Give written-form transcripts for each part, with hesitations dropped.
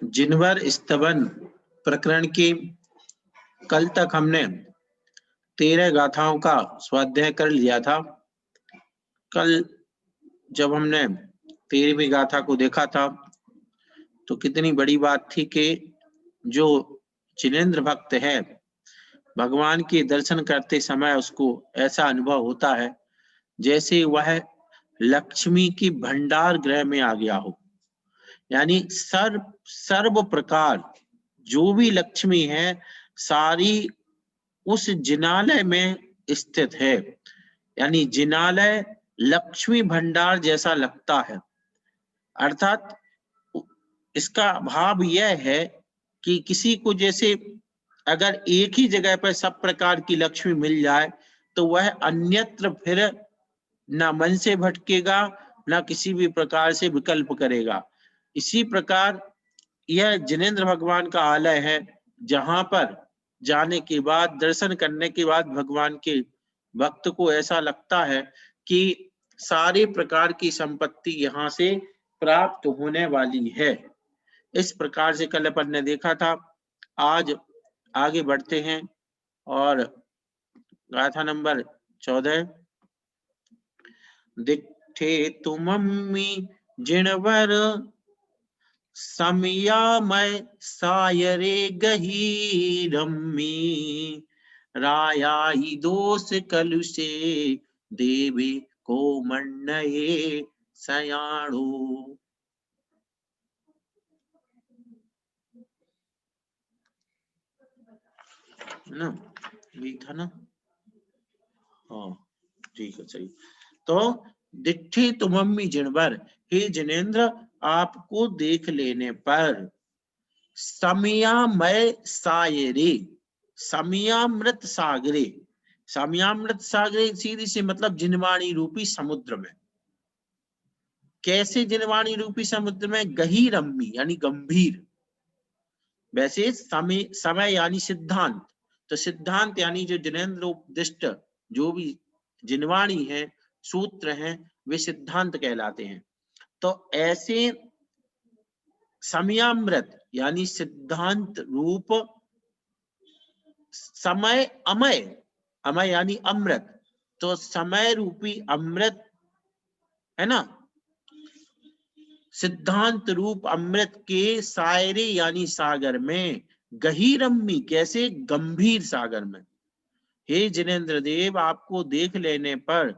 जिनवर स्तवन प्रकरण की कल तक हमने 13 गाथाओं का स्वाध्याय कर लिया था। कल जब हमने 13वीं गाथा को देखा था तो कितनी बड़ी बात थी कि जो जिनेंद्र भक्त है, भगवान के दर्शन करते समय उसको ऐसा अनुभव होता है जैसे वह लक्ष्मी की भंडार गृह में आ गया हो। यानी सर्व प्रकार जो भी लक्ष्मी है सारी उस जिनालय में स्थित है। यानी जिनालय लक्ष्मी भंडार जैसा लगता है। अर्थात इसका भाव यह है कि किसी को जैसे अगर एक ही जगह पर सब प्रकार की लक्ष्मी मिल जाए तो वह अन्यत्र फिर ना मन से भटकेगा, ना किसी भी प्रकार से विकल्प करेगा। इसी प्रकार यह जिनेंद्र भगवान का आलय है, जहां पर जाने के बाद, दर्शन करने के बाद भगवान के भक्त को ऐसा लगता है कि सारे प्रकार की संपत्ति यहाँ से प्राप्त होने वाली है। इस प्रकार से कल अपन ने देखा था। आज आगे बढ़ते हैं और गाथा नंबर 14। दिट्ठे तुमम्मी जिणवर समयामय सायरे गहीरम्मी रायाई दोष कलुषे देवी को मन्नये सयाणु। ना यही था ना? हाँ ठीक है, सही। तो दिट्ठी तुमम्मी जिणवर, हे जिनेंद्र आपको देख लेने पर, समयामय सायरे, समयामृत सागरे, समयामृत सागरे सीधी से मतलब जिनवाणी रूपी समुद्र में। कैसे जिनवाणी रूपी समुद्र में? गहीरम्मी यानी गंभीर। वैसे समय यानी सिद्धांत, तो सिद्धांत यानी जो जिनेंद्र उपदिष्ट जो भी जिनवाणी है, सूत्र हैं, वे सिद्धांत कहलाते हैं। तो ऐसे समयामृत यानी सिद्धांत रूप, समय अमय, अमय यानी अमृत, तो समय रूपी अमृत है ना, सिद्धांत रूप अमृत के सायरे यानी सागर में, गहीरम्मी कैसे? गंभीर सागर में। हे जिनेंद्र देव आपको देख लेने पर,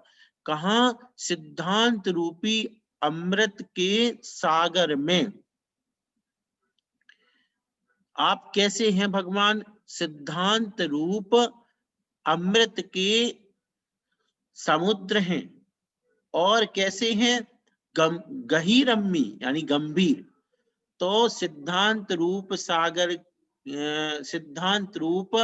कहा? सिद्धांत रूपी अमृत के सागर में। आप कैसे हैं भगवान? सिद्धांत रूप अमृत के समुद्र हैं। और कैसे हैं? गहीरम्मी यानी गंभीर। तो सिद्धांत रूप सागर, सिद्धांत रूप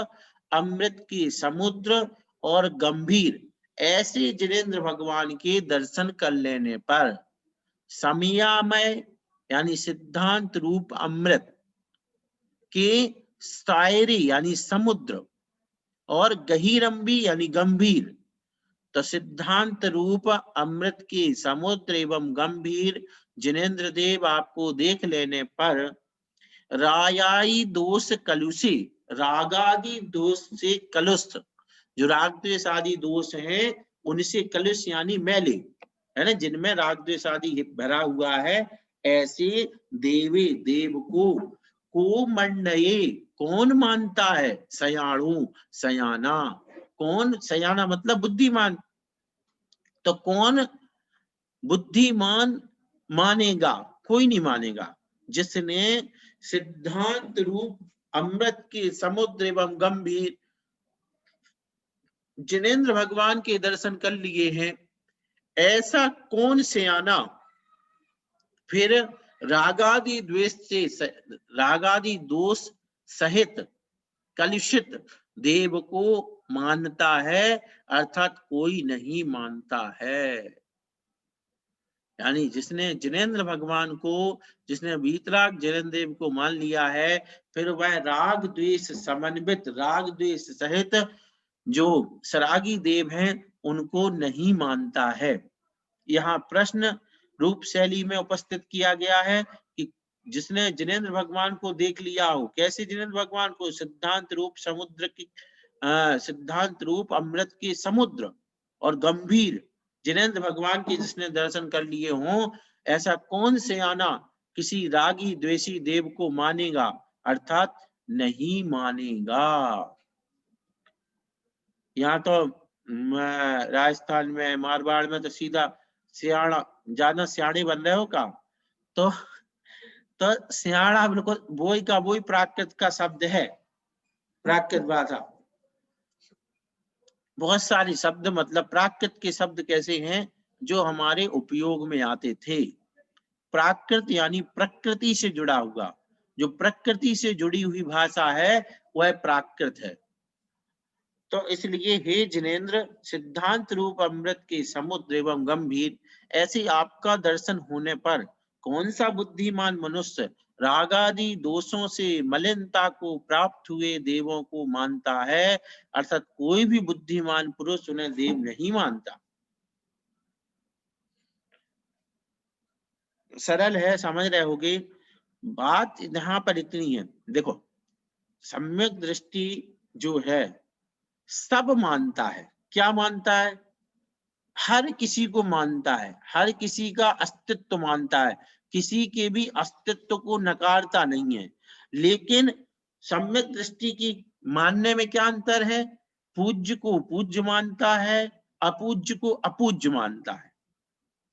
अमृत के समुद्र और गंभीर, ऐसे जिनेंद्र भगवान के दर्शन कर लेने पर, समयामय यानी सिद्धांत रूप अमृत के सायरे यानी समुद्र और गहीरम्बी यानी गंभीर, तो सिद्धांत रूप अमृत के समुद्र एवं गंभीर जिनेंद्र देव आपको देख लेने पर, रायाई दोष कलुषी, रागादि दोष से कलुष, जो राग द्वेष आदि दोष हैं उनसे कलुष यानी मैले, है ना, जिनमें राग द्वेष आदि भरा हुआ है, ऐसे देवी देव को मंडये, कौन मानता है? सयाणु सयाना। कौन? सयाना मतलब बुद्धिमान। तो कौन बुद्धिमान मानेगा? कोई नहीं मानेगा। जिसने सिद्धांत रूप अमृत के समुद्र एवं गंभीर जिनेंद्र भगवान के दर्शन कर लिए हैं, ऐसा कौन सयाना फिर रागादि द्वेष से, रागादि दोष सहित कलुषित देव को मानता है? अर्थात कोई नहीं मानता है। यानी जिसने जिनेंद्र भगवान को, जिसने वीतराग जिनेंद्र देव को मान लिया है, फिर वह राग द्वेष समन्वित, राग द्वेष सहित जो सरागी देव हैं उनको नहीं मानता है। यहाँ प्रश्न रूप शैली में उपस्थित किया गया है कि जिसने जिनेंद्र भगवान को देख लिया हो। कैसे जिनेंद्र भगवान को? सिद्धांत रूप समुद्र की सिद्धांत रूप अमृत के समुद्र और गंभीर जिनेंद्र भगवान के जिसने दर्शन कर लिए हों, ऐसा कौन सियाना किसी रागी द्वेषी देव को मानेगा, अर्थात नहीं मानेगा। यहाँ तो राजस्थान में मारवाड़ में तो सीधा सियाणा, ज्यादा सियाणे बन रहे हो का? तो सियाणा बिल्कुल वही का वही प्राकृत का शब्द है, प्राकृत भाषा। बहुत सारे शब्द मतलब प्राकृत के शब्द कैसे हैं जो हमारे उपयोग में आते थे। प्राकृत यानी प्रकृति से जुड़ा हुआ, जो प्रकृति से जुड़ी हुई भाषा है वह प्राकृत है। तो इसलिए हे जिनेंद्र, सिद्धांत रूप अमृत के समुद्र एवं गंभीर ऐसे आपका दर्शन होने पर कौन सा बुद्धिमान मनुष्य रागादि दोषों से मलिनता को प्राप्त हुए देवों को मानता है, अर्थात कोई भी बुद्धिमान पुरुष उन्हें देव नहीं मानता। सरल है, समझ रहे होगे। बात यहाँ पर इतनी है, देखो सम्यक दृष्टि जो है सब मानता है। क्या मानता है? हर किसी को मानता है, हर किसी का अस्तित्व मानता है, किसी के भी अस्तित्व को नकारता नहीं है। लेकिन सम्यक दृष्टि की मानने में क्या अंतर है? पूज्य को पूज्य मानता है, अपूज्य को अपूज्य मानता है।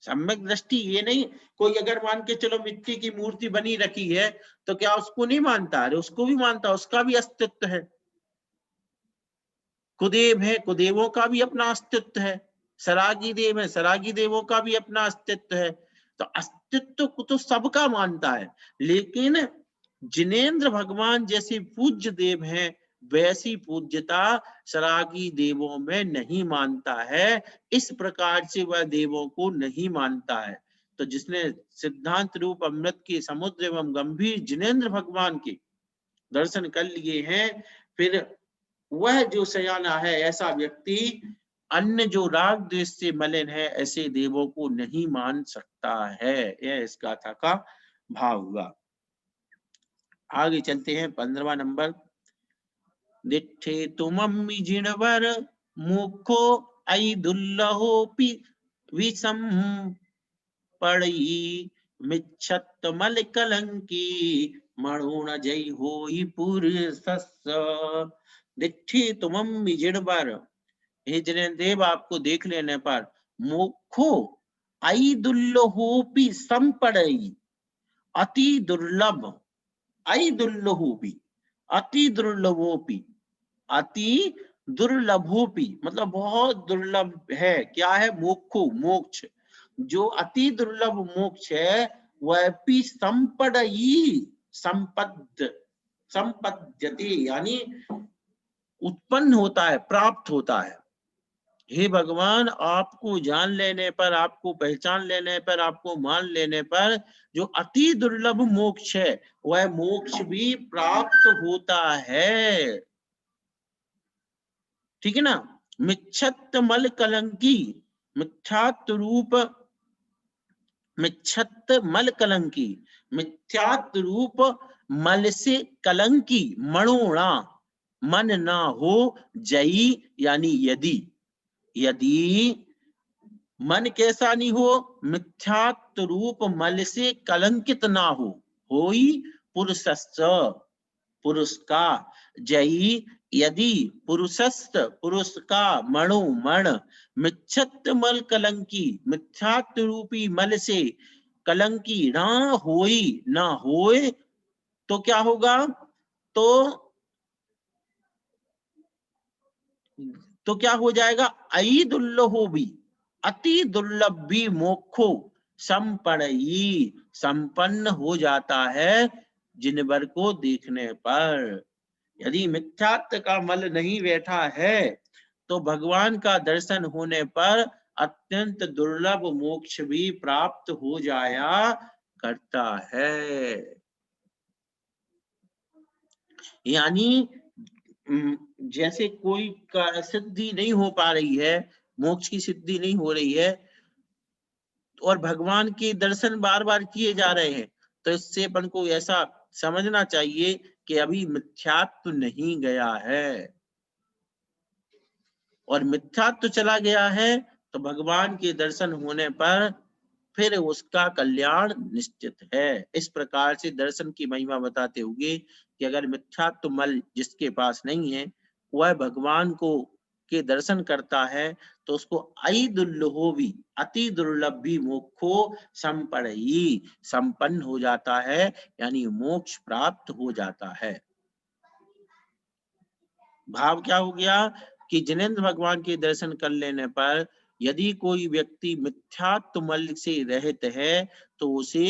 सम्यक दृष्टि ये नहीं, कोई अगर मान के चलो मिट्टी की मूर्ति बनी रखी है तो क्या उसको नहीं मानता? अरे उसको भी मानता, उसका भी अस्तित्व है। कुदेव है, कुदेवों का भी अपना अस्तित्व है। सरागी देव है, सरागी देवों का भी अपना अस्तित्व है। तो अस्तित्व को तो सबका मानता है, लेकिन जिनेंद्र भगवान जैसे पूज्य देव हैं वैसी पूज्यता सरागी देवों में नहीं मानता है। इस प्रकार से वह देवों को नहीं मानता है। तो जिसने सिद्धांत रूप अमृत के समुद्र एवं गंभीर जिनेंद्र भगवान के दर्शन कर लिए हैं, फिर वह जो सयाना है, ऐसा व्यक्ति अन्य जो राग द्वेष से मलिन है ऐसे देवों को नहीं मान सकता है। यह इस गाथा का भाव हुआ। आगे चलते हैं 15वां नंबर। दिठे तुमम्मि जिणवर मुखो आई दुल्लहोपि विषम पड़ई मिच्छत मल कलंकी मणुण जय होई पुरुषस्स। दिठे तुमम्मि जिणवर, हे जिनेंद्र देव आपको देख लेने पर मुखो आई दुल्लहोपि संपड़ई, अति दुर्लभ, आई दुर्लभोपि अति दुर्लभोपि, अति दुर्लभोपि मतलब बहुत दुर्लभ है। क्या है? मोक्षो, मोक्ष। जो अति दुर्लभ मोक्ष है वह भी संपदई, संपद, संपद्यते यानी उत्पन्न होता है, प्राप्त होता है। हे भगवान, आपको जान लेने पर, आपको पहचान लेने पर, आपको मान लेने पर जो अति दुर्लभ मोक्ष है वह मोक्ष भी प्राप्त होता है। ठीक है ना? मिच्छत मल कलंकी, मिथ्यात्व रूप, मिच्छत मल कलंकी, मिथ्यात्व रूप मल से कलंकी मणोणा, मन ना हो जई यानी यदि, यदि मन कैसा नहीं हो? मिथ्यात्व रूप मल से कलंकित ना हो। होई पुरुषस्स, पुरुष का, जयी यदि, पुरुषस्थ पुरुष का, मणु मण, मिच्छत मल कलंकी मिथ्यात्व रूपी मल से कलंकी ना होई, ना होए तो क्या होगा? तो क्या हो जाएगा? अई दुर्लभो भी, अति दुर्लभ भी मोक्षो संपड़ई, संपन्न हो जाता है जिनवर को देखने पर। यदि मिथ्यात्व का मल नहीं बैठा है तो भगवान का दर्शन होने पर अत्यंत दुर्लभ मोक्ष भी प्राप्त हो जाया करता है। यानी जैसे कोई का सिद्धि नहीं हो पा रही है, मोक्ष की सिद्धि नहीं हो रही है और भगवान के दर्शन बार बार किए जा रहे हैं, तो इससे अपन को ऐसा समझना चाहिए कि अभी मिथ्यात्व नहीं गया है, और मिथ्यात्व चला गया है तो भगवान के दर्शन होने पर फिर उसका कल्याण निश्चित है। इस प्रकार से दर्शन की महिमा बताते हुए कि अगर मिथ्यात्व मल जिसके पास नहीं है वह भगवान को के दर्शन करता है तो उसको अति दुर्लभो भी अति दुर्लभ भी मोक्षो संपन्नई संपन्न हो जाता है, यानी मोक्ष प्राप्त हो जाता है। भाव क्या हो गया कि जिनेंद्र भगवान के दर्शन कर लेने पर यदि कोई व्यक्ति मिथ्यात्व मल से रहित है तो उसे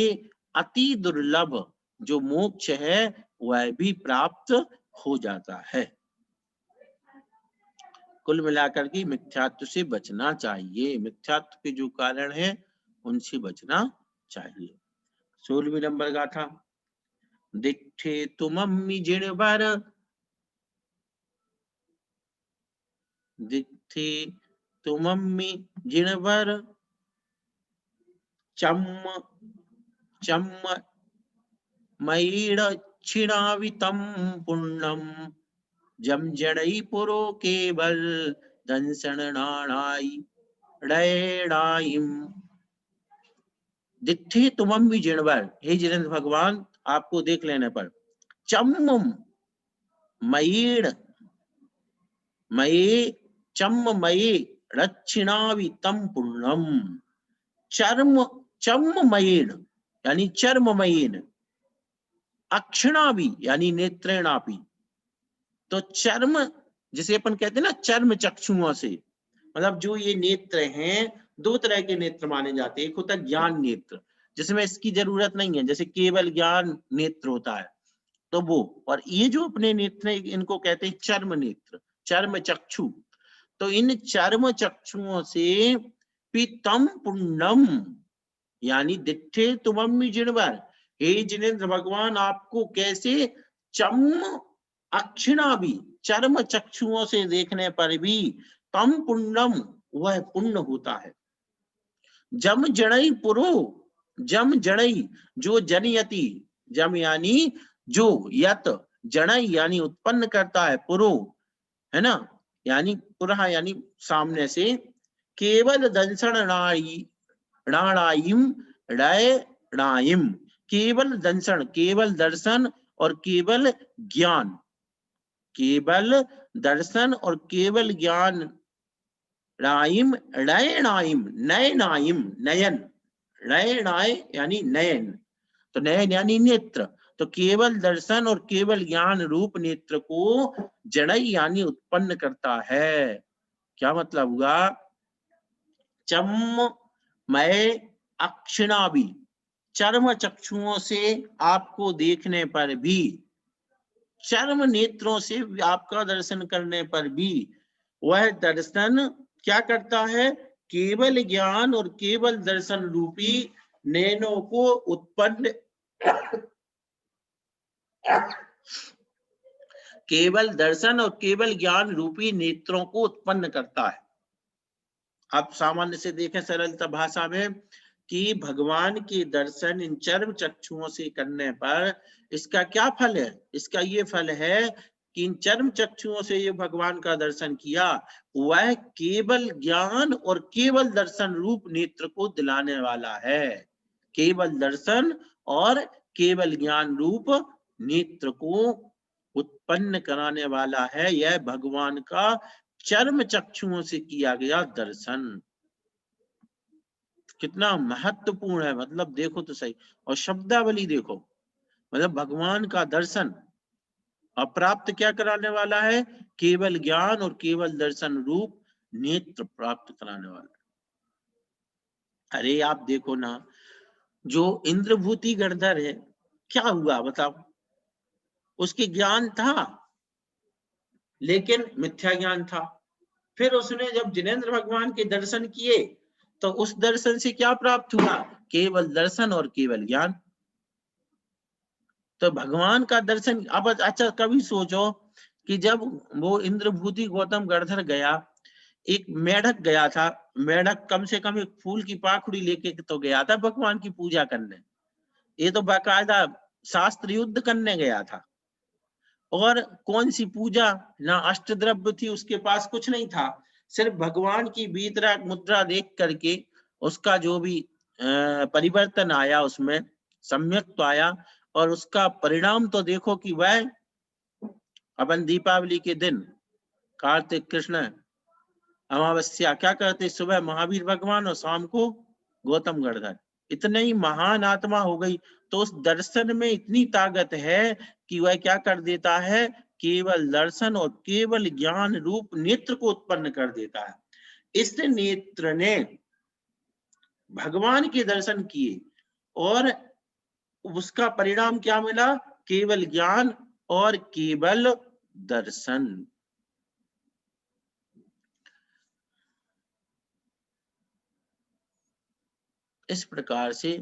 अति दुर्लभ जो मोक्ष है वह भी प्राप्त हो जाता है। कुल मिलाकर के मिथ्यात्व से बचना चाहिए, मिथ्यात्व के जो कारण है उनसे बचना चाहिए। 16वीं नंबर गाथा। दिट्ठे तुमम्मि जिणवर दिट्ठे तुमम्मि जिणवर चम्म चम्म मयीडक्षिणावितं पुण्यं जम जड़ई पुरो केवल दंसन नाणाई डैडाइम। दिट्ठे तुमम भी जिणवर, हे जिनेंद्र भगवान आपको देख लेने पर चम्म मयीड़ मये चम्म मये रक्षिणावितम पुण्यम, चर्म चम्म मयेण यानी चर्ममयेन, अक्षणाभि यानी नेत्रेणापि। तो चर्म जिसे अपन कहते हैं ना चर्म चक्षुओं से, मतलब जो ये नेत्र हैं दो तरह के नेत्र माने जाते हैं। एक होता है ज्ञान नेत्र जिसमें इसकी जरूरत नहीं है, जैसे केवल ज्ञान नेत्र होता है तो वो, और ये जो अपने नेत्र इनको कहते हैं चर्म नेत्र चर्म चक्षु। तो इन चर्म चक्षुओं से पीतम पुण्यम यानी दिट्ठे तुमम्मि जिणवर, हे जिनेंद्र भगवान आपको कैसे चम्म अक्षिणा भी चर्म चक्षुओं से देखने पर भी तम पुण्यम वह पुण्य होता है। जम जड़ई पुरो, जम जड़ई जो जनयति, जम यानी जो, यत जड़ई यानी उत्पन्न करता है, पुरो है ना यानी पुरः यानी सामने से, केवल दंसन राणाइम रायणाइम, केवल दंसन केवल दर्शन और केवल ज्ञान, केवल दर्शन और केवल ज्ञान, राइम रैणाइम नयनाइम नयन, रैणाय यानी नयन, तो नयन यानी नेत्र, तो केवल दर्शन और केवल ज्ञान रूप नेत्र को जड़ई यानी उत्पन्न करता है। क्या मतलब हुआ? चम्म मय अक्षिणाभि चर्म चक्षुओं से आपको देखने पर भी, चर्म नेत्रों से आपका दर्शन करने पर भी वह दर्शन क्या करता है? केवल ज्ञान और केवल दर्शन रूपी नैनों को उत्पन्न केवल दर्शन और केवल ज्ञान रूपी नेत्रों को उत्पन्न करता है। आप सामान्य से देखें सरलता भाषा में कि भगवान के दर्शन इन चर्म चक्षुओं से करने पर इसका क्या फल है? इसका ये फल है कि इन चर्म चक्षुओं से ये भगवान का दर्शन किया वह केवल ज्ञान और केवल दर्शन रूप नेत्र को दिलाने वाला है। केवल दर्शन और केवल ज्ञान रूप नेत्र को उत्पन्न कराने वाला है यह भगवान का चर्म चक्षुओं से किया गया दर्शन। कितना महत्वपूर्ण है, मतलब देखो तो सही, और शब्दावली देखो, मतलब भगवान का दर्शन अप्राप्त क्या कराने वाला है? केवल ज्ञान और केवल दर्शन रूप नेत्र प्राप्त कराने वाला। अरे आप देखो ना, जो इंद्रभूति गणधर है क्या हुआ बताओ? उसके ज्ञान था लेकिन मिथ्या ज्ञान था। फिर उसने जब जिनेंद्र भगवान के दर्शन किए तो उस दर्शन से क्या प्राप्त हुआ? केवल दर्शन और केवल ज्ञान। तो भगवान का दर्शन, अब अच्छा कभी सोचो कि जब वो इंद्रभूति गौतम गणधर गया, एक मेढक गया था, मेढक कम से कम एक फूल की पाखुड़ी लेके तो गया था भगवान की पूजा करने, ये तो बाकायदा शास्त्र युद्ध करने गया था। और कौन सी पूजा, ना अष्टद्रव्य थी उसके पास, कुछ नहीं था, सिर्फ भगवान की वीतराग मुद्रा देख करके उसका जो भी परिवर्तन आया, उसमें सम्यक आया। और उसका परिणाम तो देखो कि वह अपन दीपावली के दिन कार्तिक कृष्ण अमावस्या क्या करते, सुबह महावीर भगवान और शाम को गौतम गणधर, इतने ही महान आत्मा हो गई। तो उस दर्शन में इतनी ताकत है कि वह क्या कर देता है, केवल दर्शन और केवल ज्ञान रूप नेत्र को उत्पन्न कर देता है। इस नेत्र ने भगवान के दर्शन किए और उसका परिणाम क्या मिला, केवल ज्ञान और केवल दर्शन। इस प्रकार से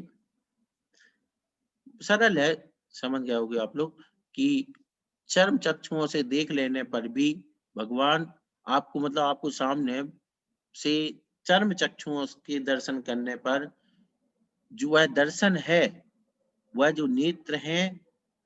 सरल है, समझ गए होगे आप लोग कि चर्म चक्षुओं से देख लेने पर भी भगवान आपको, मतलब आपको सामने से चर्म चक्षुओं के दर्शन करने पर जो वह दर्शन है, वह जो नेत्र हैं,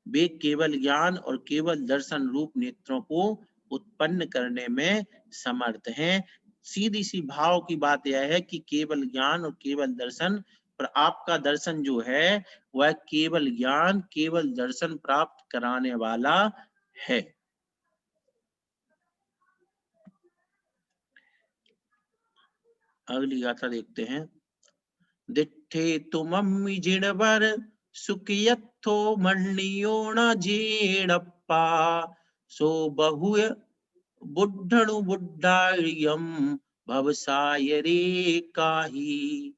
वे केवल ज्ञान और केवल दर्शन रूप नेत्रों को उत्पन्न करने में समर्थ हैं। सीधी सी भाव की बात यह है कि केवल ज्ञान और केवल दर्शन, पर आपका दर्शन जो है वह केवल ज्ञान केवल दर्शन प्राप्त कराने वाला है। अगली गाथा देखते हैं। दिट्ठे तुमम्मि जिणवर सुकियत्थो मण्डियो न जीणप्पा सो बहुय बुद्धणु बुद्धायम भवसाय रे काही।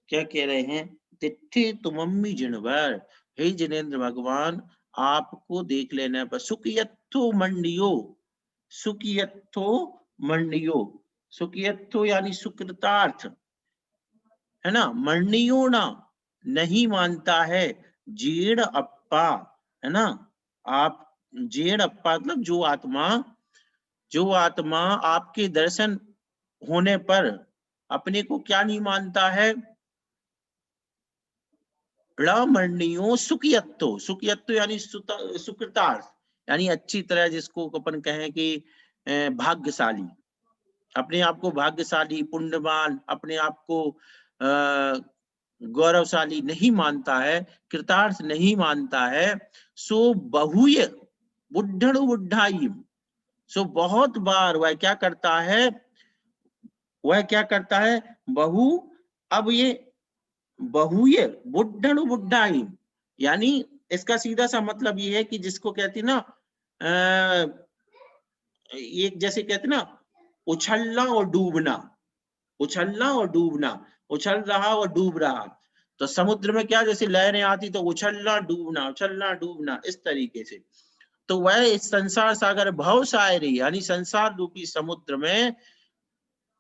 क्या कह रहे हैं, दिट्ठे तुमम्मि जिणवर, हे जिनेन्द्र भगवान आपको देख लेने पर, सुकियत्थो मंडियो, सुकियत्थो मंडियो, सुकियत्थो यानी सुकृतार्थ है ना, मरणियो ना नहीं मानता है, जीर्ण अप्पा है ना, आप जीर्ण अप्पा मतलब जो आत्मा आपके दर्शन होने पर अपने को क्या नहीं मानता है, रणमरणियो सुकियत्तो, सुकियत्तो यानी सुकृतार्थ, यानी अच्छी तरह जिसको अपन कहें कि भाग्यशाली, अपने आप को भाग्यशाली पुण्यवान, अपने आप को गौरवशाली नहीं मानता है, कृतार्थ नहीं मानता है, सो बहुय बुद्धणु बुद्धाई, सो बहुत बार वह क्या करता है, वह क्या करता है, बहु, अब ये बहुय बुद्धणु बुद्धाई, यानी इसका सीधा सा मतलब ये है कि जिसको कहती ना एक जैसे कहते ना उछलना और डूबना, उछलना और डूबना, उछल रहा और डूब रहा। तो समुद्र में क्या, जैसे लहरें आती तो उछलना डूबना, उछलना डूबना, इस तरीके से। तो वह इस संसार सागर भव शायरी यानी संसार रूपी समुद्र में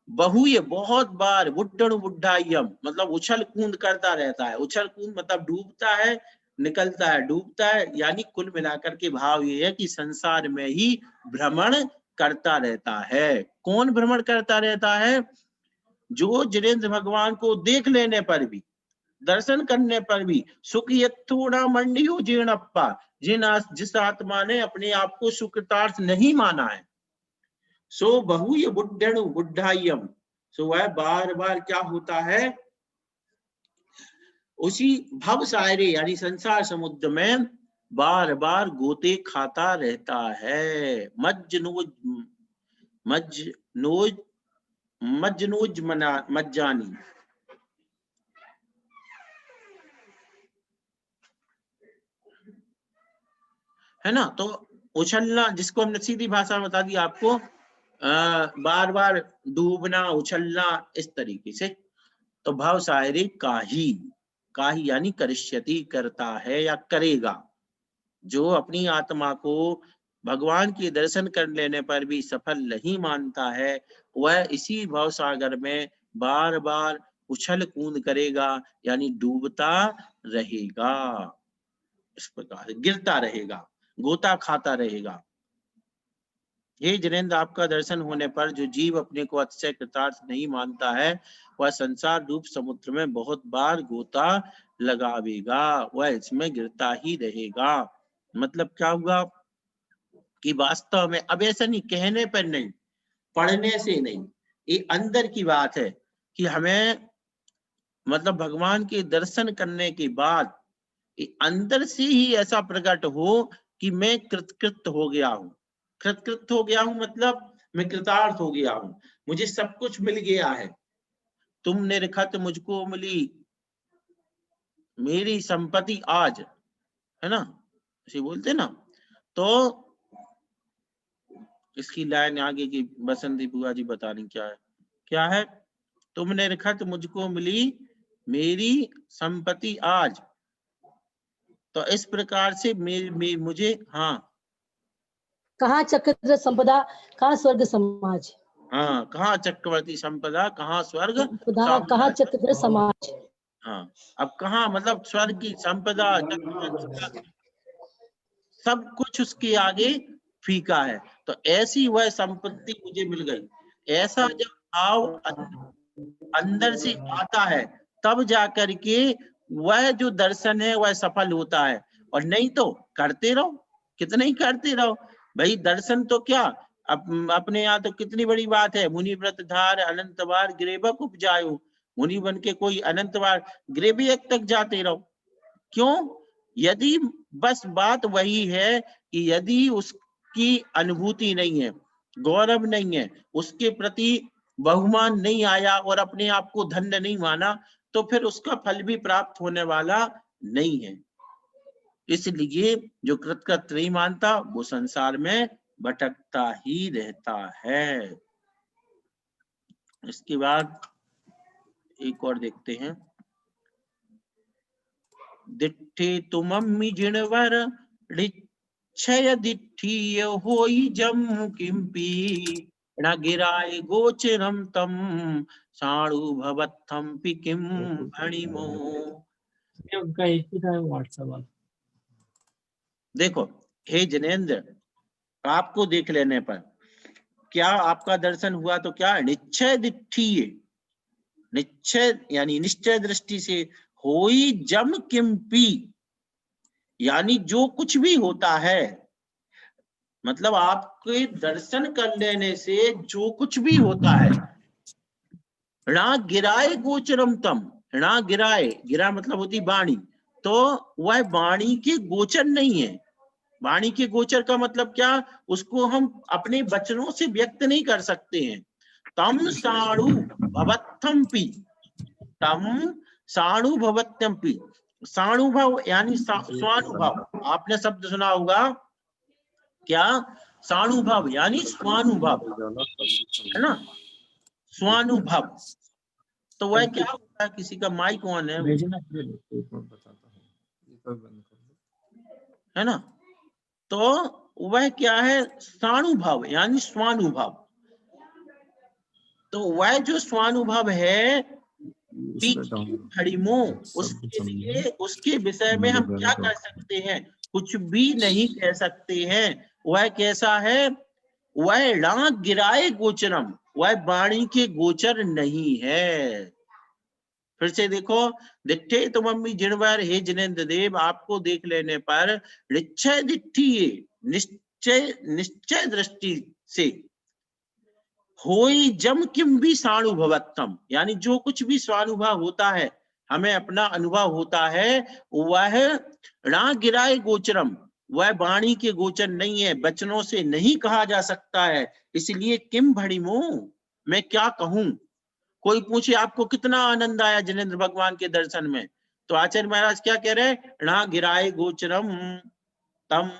बहुए बहुत बार बुड्ढण बुड्ढाइयम मतलब उछल कूद करता रहता है, उछल कूद मतलब डूबता है निकलता है, डूबता है, यानी कुल मिलाकर के भाव ये है कि संसार में ही भ्रमण करता रहता है। कौन भ्रमण करता रहता है, जो जिनेन्द्र भगवान को देख लेने पर भी, दर्शन करने पर भी, सुख यथोड़ा मंडियो जीर्णप्पा, जिस आत्मा ने अपने आप को सुकृतार्थ नहीं माना है, सो बहुय बुद्धणु बुद्धायम, सो वह बार बार क्या होता है, उसी भव सायरे यानी संसार समुद्र में बार बार गोते खाता रहता है। मज्जनोज मज्जनोज मज्जनोज मज्जानी, है ना। तो उछलना जिसको हमने सीधी भाषा में बता दी आपको, बार बार डूबना उछलना इस तरीके से। तो भाव शायरी काही यानी करिष्यति करता है या करेगा, जो अपनी आत्मा को भगवान के दर्शन कर लेने पर भी सफल नहीं मानता है, वह इसी भाव सागर में बार बार उछल कूद करेगा, यानी डूबता रहेगा, इस प्रकार गिरता रहेगा, गोता खाता रहेगा। हे जिनेंद्र, आपका दर्शन होने पर जो जीव अपने को अतिशय कृतार्थ नहीं मानता है वह संसार रूप समुद्र में बहुत बार गोता लगावेगा, वह इसमें गिरता ही रहेगा। मतलब क्या हुआ कि वास्तव में अब ऐसा नहीं, कहने पर नहीं, पढ़ने से नहीं, ये अंदर की बात है कि हमें मतलब भगवान के दर्शन करने के बाद अंदर से ही ऐसा प्रकट हो कि मैं कृतकृत हो गया हूँ। कृतकृत हो गया हूँ मतलब मैं कृतार्थ हो गया हूँ, मुझे सब कुछ मिल गया है। तुम निरखत मुझको मिली मेरी संपत्ति आज, है ना, ऐसे बोलते ना। तो इसकी लाइन आगे की बसंती बुआ जी बता रही क्या है, क्या है, तुमने निरखत मुझको मिली मेरी संपत्ति आज। तो इस प्रकार से मुझे, हाँ कहाँ चक्र संपदा कहाँ स्वर्ग समाज, हाँ, कहाँ चक्रवर्ती संपदा कहाँ स्वर्ग कहाँ चक्र समाज। हाँ, अब कहाँ मतलब स्वर्ग की संपदा सब कुछ उसके आगे फीका है। तो ऐसी वह संपत्ति मुझे मिल गई। ऐसा जब भाव अंदर से आता है तब जाकर के वह जो दर्शन है वह सफल होता है। और नहीं तो करते रहो, कितना ही करते रहो भाई। दर्शन तो क्या अपने यहाँ तो कितनी बड़ी बात है, मुनि व्रत धार अनंत बार ग्रेबक उपजायो। मुनि बन के कोई अनंत बार ग्रेबियक तक जाते रहो। क्यों? यदि बस बात वही है कि यदि उसकी अनुभूति नहीं है, गौरव नहीं है, उसके प्रति बहुमान नहीं आया और अपने आप को धन्य नहीं माना, तो फिर उसका फल भी प्राप्त होने वाला नहीं है। इसलिए जो कृतकृत नहीं मानता वो संसार में भटकता ही रहता है। इसके बाद एक और देखते हैं। दिट्ठे तुमम्मि जिणवर क्षय दिट्ठीय होई जम किंपी न गिराय गोचरम तम साणु भवत्थम पिकिम भणिमो। उनका एक ही था व्हाट्सएप। देखो हे जिनेंद्र, आपको देख लेने पर क्या आपका दर्शन हुआ तो क्या निश्चय दिट्ठीय, निश्चय यानी निश्चय दृष्टि से, होई जम किंपी यानी जो कुछ भी होता है, मतलब आपके दर्शन कर लेने से जो कुछ भी होता है, णा गिराए गोचरम तम, णा गिराए, गिरा मतलब होती वाणी, तो वह वाणी के गोचर नहीं है। वाणी के गोचर का मतलब क्या, उसको हम अपने वचनों से व्यक्त नहीं कर सकते हैं। तम साणु भवत्थम पी, तम साणु भवत्यम पी, साणुभव यानी स्वानुभव, आपने शब्द सुना होगा क्या, साणुभव यानी स्वानुभव, है ना, स्वानुभव। तो वह क्या होता है, किसी का माइक ऑन है ना, तो वह क्या है, साणुभव यानी स्वानुभव। तो वह जो स्वानुभव है हरिमो, उसके लिए उसके विषय में हम क्या कर सकते हैं, कुछ भी नहीं कह सकते हैं। वह कैसा है, वह णा गिराए गोचरम, वह वाणी के गोचर नहीं है। फिर से देखो, दिट्ठे तुम अम्मी जिणवर, हे जिनेंद्र देव, आपको देख लेने पर निश्चय दिट्ठी, निश्चय निश्चय दृष्टि से, होई जम किम भी सानुभवत्तम यानी जो कुछ भी स्वानुभव होता है, हमें अपना अनुभव होता है, वह णा गिराए गोचरम, वह वाणी के गोचर नहीं है, वचनों से नहीं कहा जा सकता है। इसलिए किम भणिमो, मैं क्या कहूं। कोई पूछे आपको कितना आनंद आया जिनेंद्र भगवान के दर्शन में, तो आचार्य महाराज क्या कह रहे हैं, णा गिराए गोचरम तम,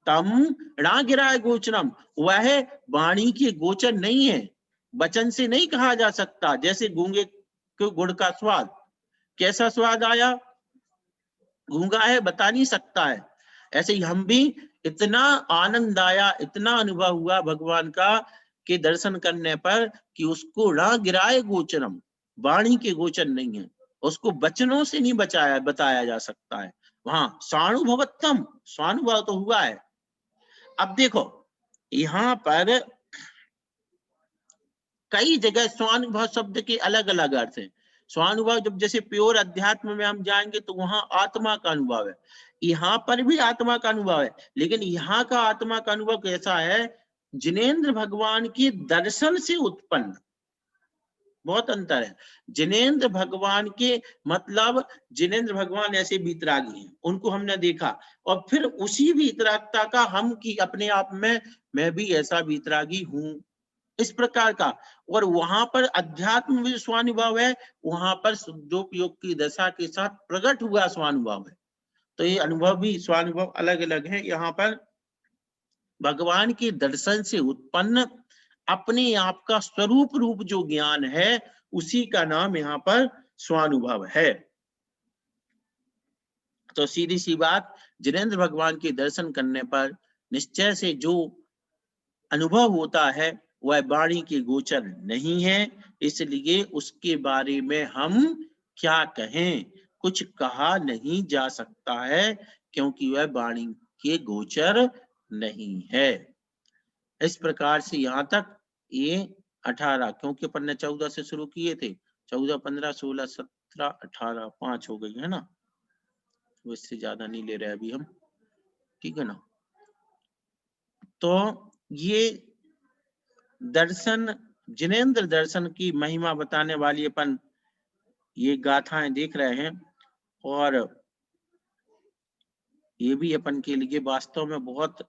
तम णा गिराए गोचरम, वह वाणी के गोचर नहीं है, वचन से नहीं कहा जा सकता। जैसे गूंगे के गुड़ का स्वाद, कैसा स्वाद आया, गूंगा है बता नहीं सकता है, ऐसे ही हम भी, इतना आनंद आया, इतना अनुभव हुआ भगवान का के दर्शन करने पर कि उसको णा गिराए गोचरम, वाणी के गोचर नहीं है, उसको वचनों से नहीं बताया जा सकता है। वहां सानुभवत्तम, स्वानुभव तो हुआ है। अब देखो यहाँ पर कई जगह स्वानुभव शब्द के अलग अलग अर्थ हैं। स्वानुभव जब जैसे प्योर अध्यात्म में हम जाएंगे तो वहां आत्मा का अनुभव है, यहाँ पर भी आत्मा का अनुभव है, लेकिन यहाँ का आत्मा का अनुभव कैसा है, जिनेंद्र भगवान के दर्शन से उत्पन्न, बहुत अंतर है। जिनेंद्र भगवान के मतलब जिनेंद्र भगवान ऐसे वीतरागी हैं, उनको हमने देखा और फिर उसी वीतरागता का हम की अपने आप में मैं भी ऐसा वीतरागी हूं, इस प्रकार का। और वहां पर अध्यात्म में जो स्वानुभव है, वहां पर शुद्धोपयोग की दशा के साथ प्रकट हुआ स्वानुभव है। तो ये अनुभव भी स्वानुभव अलग अलग है। यहाँ पर भगवान के दर्शन से उत्पन्न अपने आप का स्वरूप रूप जो ज्ञान है, उसी का नाम यहाँ पर स्वानुभव है। तो सीधी सी बात, जिनेंद्र भगवान के दर्शन करने पर निश्चय से जो अनुभव होता है वह वाणी के गोचर नहीं है, इसलिए उसके बारे में हम क्या कहें, कुछ कहा नहीं जा सकता है, क्योंकि वह वाणी के गोचर नहीं है। इस प्रकार से यहाँ तक ये 18, क्योंकि अपन ने 14 से शुरू किए थे, 14, 15, 16, 17, 18, 5 हो गई है ना, तो इससे ज्यादा नहीं ले रहे अभी हम, ठीक है ना। तो ये दर्शन, जिनेंद्र दर्शन की महिमा बताने वाली अपन ये गाथाएं देख रहे हैं, और ये भी अपन के लिए वास्तव में बहुत